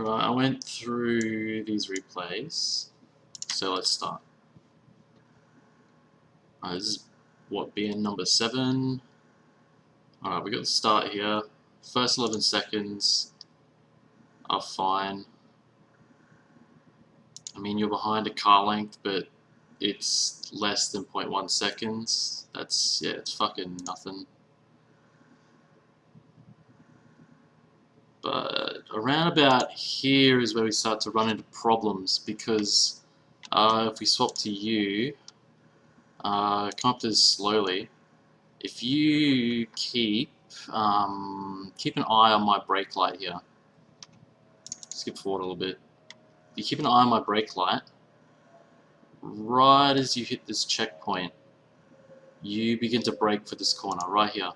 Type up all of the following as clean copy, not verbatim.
Alright, I went through these replays, so let's start. This is what, being number 7. Alright, we got the start here. First 11 seconds are fine. I mean, you're behind a car length, but it's less than 0.1 seconds. That's, yeah, it's fucking nothing. But around about here is where we start to run into problems, because if we swap to you, come up to this slowly. If you keep an eye on my brake light here. Skip forward a little bit. If you keep an eye on my brake light, right as you hit this checkpoint, you begin to brake for this corner right here.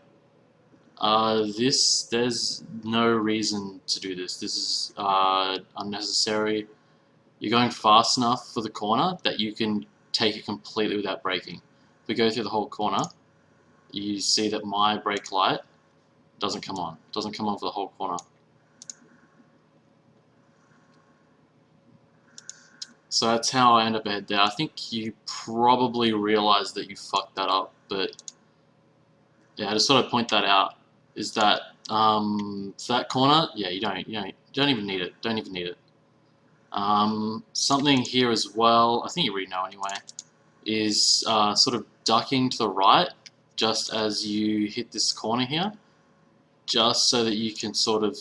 There's no reason to do this. This is unnecessary. You're going fast enough for the corner that you can take it completely without braking. If we go through the whole corner, you see that my brake light doesn't come on. It doesn't come on for the whole corner. So that's how I end up ahead there. I think you probably realize that you fucked that up, but yeah, I just thought I'd point that out. Is that that corner? Yeah, you don't even need it. Don't even need it. Something here as well, I think you already know anyway, is sort of ducking to the right just as you hit this corner here, just so that you can sort of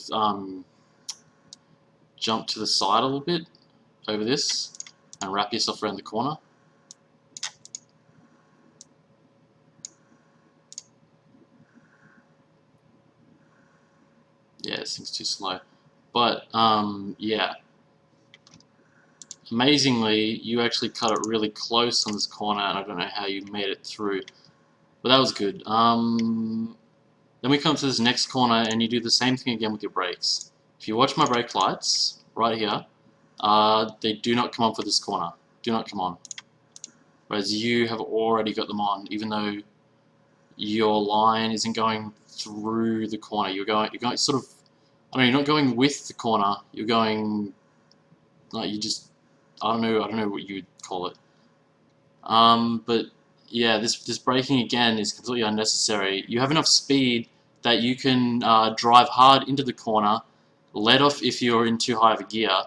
jump to the side a little bit over this and wrap yourself around the corner. Yeah, this thing's too slow. But, yeah. Amazingly, you actually cut it really close on this corner, and I don't know how you made it through. But that was good. Then we come to this next corner, and you do the same thing again with your brakes. If you watch my brake lights, right here, they do not come on for this corner. Do not come on. Whereas you have already got them on, even though your line isn't going through the corner. You're going sort of, I don't know, you're not going with the corner. You're going, like, you just, I don't know what you would call it. But yeah, this braking again is completely unnecessary. You have enough speed that you can drive hard into the corner, let off if you're in too high of a gear,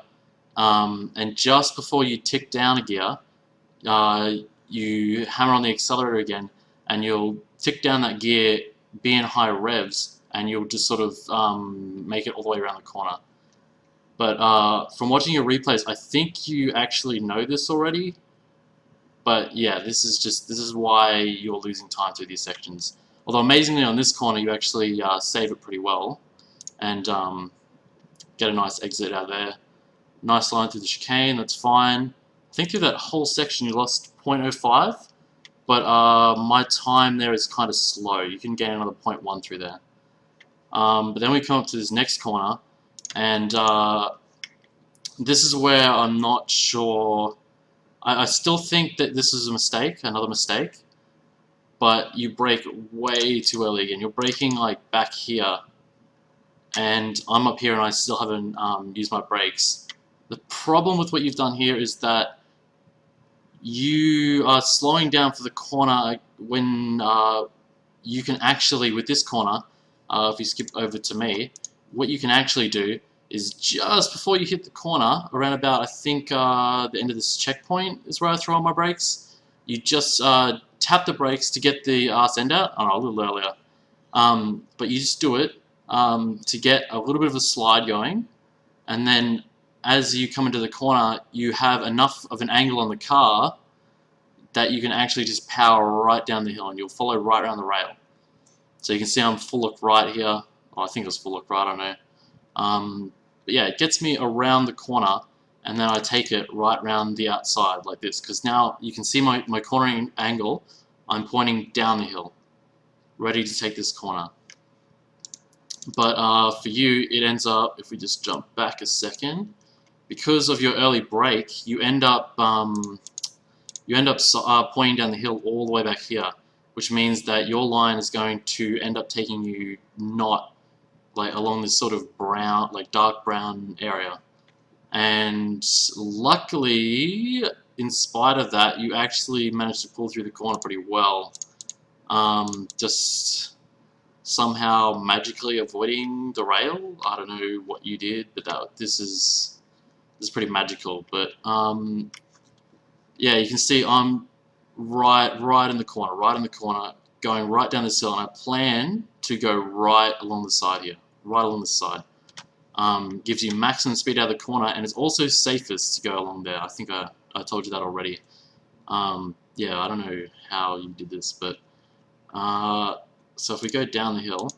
and just before you tick down a gear, you hammer on the accelerator again, and you'll tick down that gear, be in high revs, and you'll just sort of make it all the way around the corner. But from watching your replays, I think you actually know this already. But yeah, this is why you're losing time through these sections. Although amazingly on this corner, you actually save it pretty well, and get a nice exit out of there. Nice line through the chicane, that's fine. I think through that whole section you lost 0.05, but my time there is kind of slow. You can gain another 0.1 through there. But then we come up to this next corner, and this is where I'm not sure. I still think that this is a mistake, another mistake, but you brake way too early again. You're braking like back here, and I'm up here and I still haven't used my brakes. The problem with what you've done here is that you are slowing down for the corner when you can actually, with this corner, if you skip over to me, what you can actually do is just before you hit the corner, around about, I think, the end of this checkpoint is where I throw on my brakes. You just tap the brakes to get the arse end out. Oh, no, a little earlier. But you just do it to get a little bit of a slide going, and then as you come into the corner, you have enough of an angle on the car that you can actually just power right down the hill, and you'll follow right around the rail. So you can see I'm full look right here. Oh, I think it was full look right, I don't know. But yeah, it gets me around the corner, and then I take it right around the outside like this, because now you can see my cornering angle. I'm pointing down the hill, ready to take this corner. But for you, it ends up, if we just jump back a second, because of your early brake, you end up pointing down the hill all the way back here, which means that your line is going to end up taking you not like along this sort of brown, like dark brown area. And luckily, in spite of that, you actually managed to pull through the corner pretty well. Just somehow magically avoiding the rail. I don't know what you did, but this is pretty magical. But yeah, you can see I'm right in the corner, going right down this hill, and I plan to go right along the side here, right along the side. Gives you maximum speed out of the corner, and it's also safest to go along there. I think I told you that already. Yeah, I don't know how you did this, but so if we go down the hill,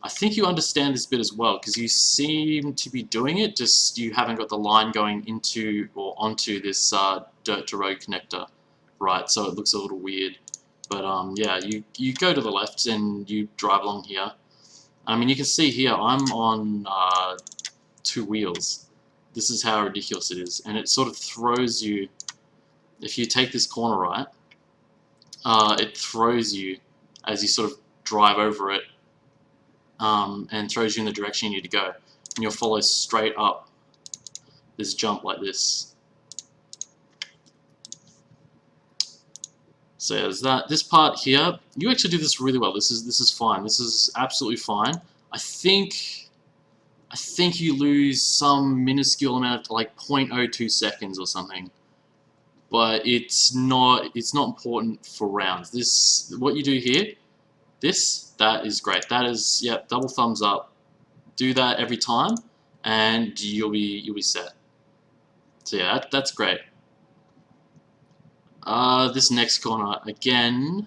I think you understand this bit as well, because you seem to be doing it, just you haven't got the line going into or onto this dirt to road connector, right? So it looks a little weird. But yeah, you go to the left and you drive along here. I mean, you can see here I'm on 2 wheels. This is how ridiculous it is, and it sort of throws you. If you take this corner right, it throws you as you sort of drive over it, and throws you in the direction you need to go, and you'll follow straight up this jump like this. So yeah, there's that. This part here, you actually do this really well. This is fine. This is absolutely fine. I think you lose some minuscule amount of like 0.02 seconds or something, but it's not important for rounds. This, what you do here, that is great. That is, yep, double thumbs up. Do that every time, and you'll be set. So yeah, that's great. This next corner again.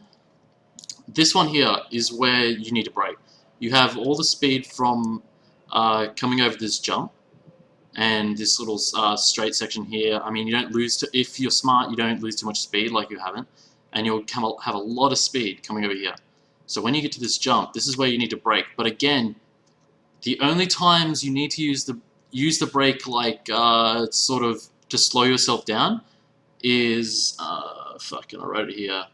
This one here is where you need to brake. You have all the speed from coming over this jump and this little straight section here. I mean, you don't lose if you're smart, you don't lose too much speed like you haven't, and you'll have a lot of speed coming over here. So when you get to this jump, this is where you need to brake. But again, the only times you need to use the brake, like sort of to slow yourself down, is fucking, I wrote it here.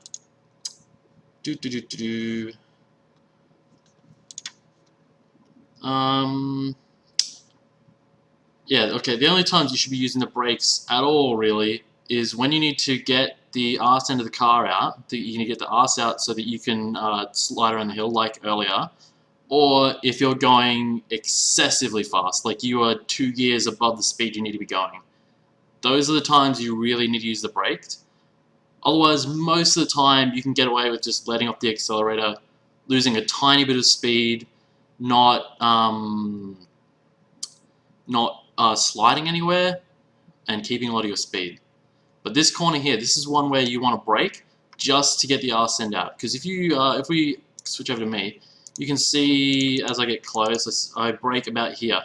Yeah, okay, the only times you should be using the brakes at all, really, is when you need to get the arse end of the car out, you need to get the arse out so that you can slide around the hill like earlier, or if you're going excessively fast, like you are 2 gears above the speed you need to be going. Those are the times you really need to use the brakes. Otherwise, most of the time, you can get away with just letting off the accelerator, losing a tiny bit of speed, not sliding anywhere, and keeping a lot of your speed. But this corner here, this is one where you want to brake just to get the arse end out. Because if we switch over to me, you can see as I get close, I brake about here.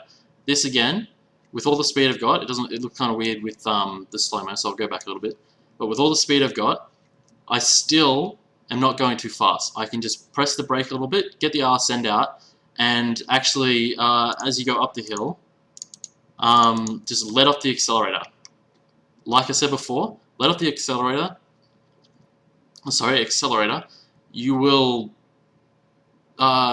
This again, with all the speed I've got, it looks kind of weird with the slow-mo, so I'll go back a little bit. But with all the speed I've got, I still am not going too fast. I can just press the brake a little bit, get the arse end out, and actually, as you go up the hill, just let off the accelerator. Like I said before, let off the accelerator. You will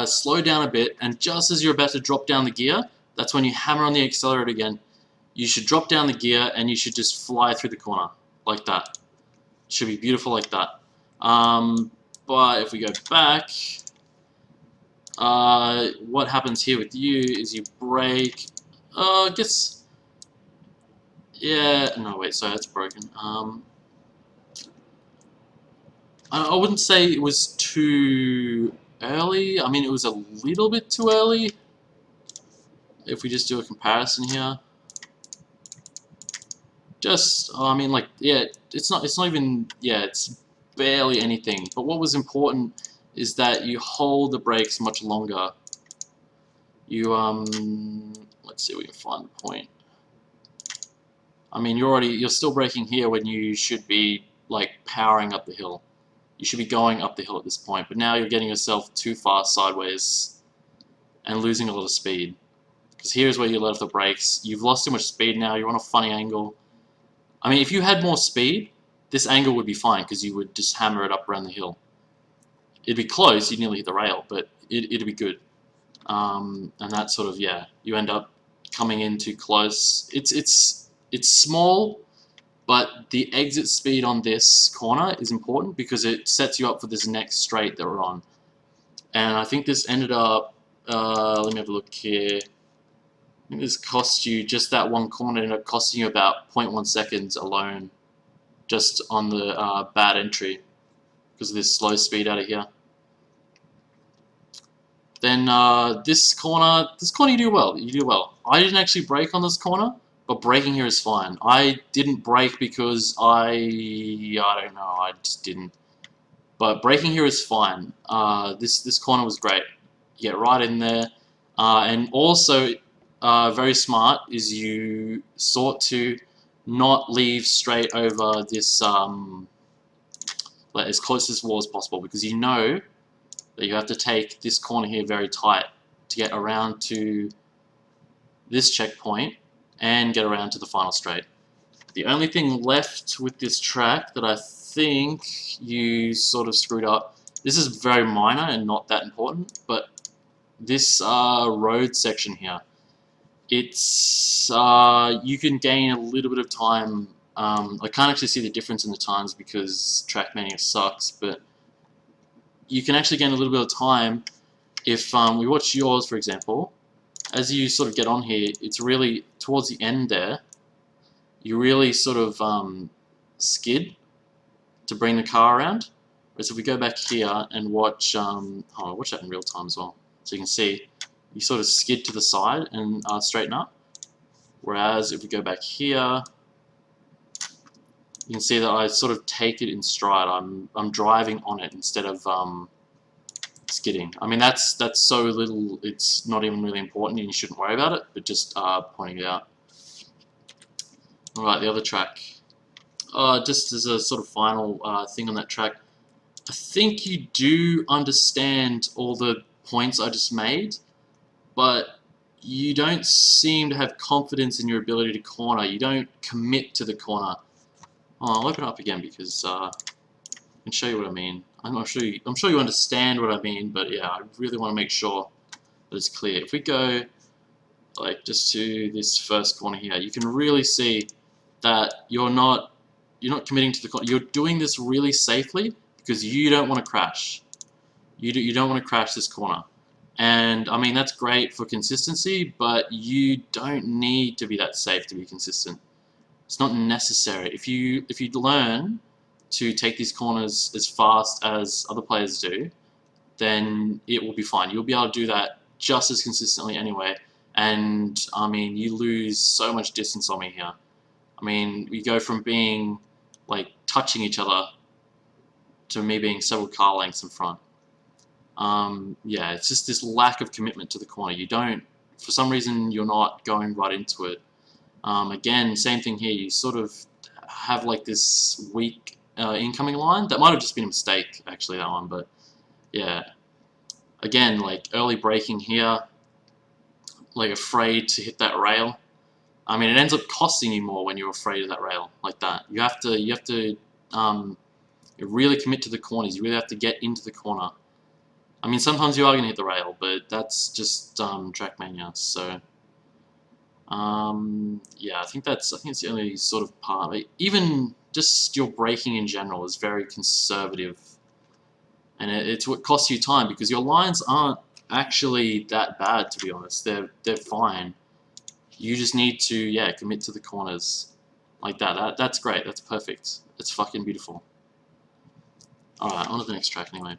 slow down a bit, and just as you're about to drop down the gear, that's when you hammer on the accelerator again. You should drop down the gear, and you should just fly through the corner like that. Should be beautiful like that. But if we go back, what happens here with you is you brake. I guess, yeah. No, wait. Sorry, that's broken. I wouldn't say it was too early. I mean, it was a little bit too early. If we just do a comparison here, I mean, like, yeah, it's not even, yeah, it's barely anything. But what was important is that you hold the brakes much longer. You let's see if we can find the point. I mean, you're still braking here when you should be like powering up the hill. You should be going up the hill at this point, but now you're getting yourself too far sideways and losing a lot of speed. Because here's where you let off the brakes. You've lost too much speed now. You're on a funny angle. I mean, if you had more speed, this angle would be fine because you would just hammer it up around the hill. It'd be close. You'd nearly hit the rail, but it'd be good. And that sort of, yeah, you end up coming in too close. It's it's small, but the exit speed on this corner is important because it sets you up for this next straight that we're on. And I think this ended up, let me have a look here. I think this cost you, just that one corner ended up costing you about 0.1 seconds alone, just on the bad entry, because of this slow speed out of here. Then this corner you do well. You do well. I didn't actually brake on this corner, but braking here is fine. I didn't brake because I don't know. I just didn't. But braking here is fine. This corner was great. You get right in there, and also very smart is you sort to not leave straight over this as close to this wall as possible, because you know that you have to take this corner here very tight to get around to this checkpoint and get around to the final straight. The only thing left with this track that I think you sort of screwed up, this is very minor and not that important, but this road section here, it's you can gain a little bit of time. I can't actually see the difference in the times because Trackmania sucks, but you can actually gain a little bit of time if we watch yours, for example. As you sort of get on here, it's really towards the end there, you really sort of skid to bring the car around. Whereas if we go back here and watch, watch that in real time as well, so you can see you sort of skid to the side and straighten up. Whereas if we go back here, you can see that I sort of take it in stride. I'm driving on it instead of skidding. I mean, that's so little, it's not even really important and you shouldn't worry about it, but just pointing it out. Alright, the other track. Just as a sort of final thing on that track, I think you do understand all the points I just made, but you don't seem to have confidence in your ability to corner. You don't commit to the corner. I'll open it up again because I can show you what I mean. I'm sure you understand what I mean, but yeah, I really want to make sure that it's clear. If we go like just to this first corner here, you can really see that you're not committing to the corner. You're doing this really safely because you don't want to crash. You don't want to crash this corner. And I mean, that's great for consistency, but you don't need to be that safe to be consistent. It's not necessary. If you learn to take these corners as fast as other players do, then it will be fine. You'll be able to do that just as consistently anyway. And I mean, you lose so much distance on me here. I mean, we go from being like touching each other to me being several car lengths in front. Yeah, it's just this lack of commitment to the corner. You don't, for some reason, you're not going right into it. Again, same thing here. You sort of have like this weak incoming line. That might have just been a mistake, actually, that one. But yeah, again, like early braking here, like afraid to hit that rail. I mean, it ends up costing you more when you're afraid of that rail like that. You have to really commit to the corners. You really have to get into the corner. I mean, sometimes you are going to hit the rail, but that's just Trackmania. So yeah, I think it's the only sort of part. Even just your braking in general is very conservative, and it's what costs you time because your lines aren't actually that bad, to be honest. They're fine. You just need to commit to the corners like that. That's great. That's perfect. It's fucking beautiful. All right, on to the next track anyway.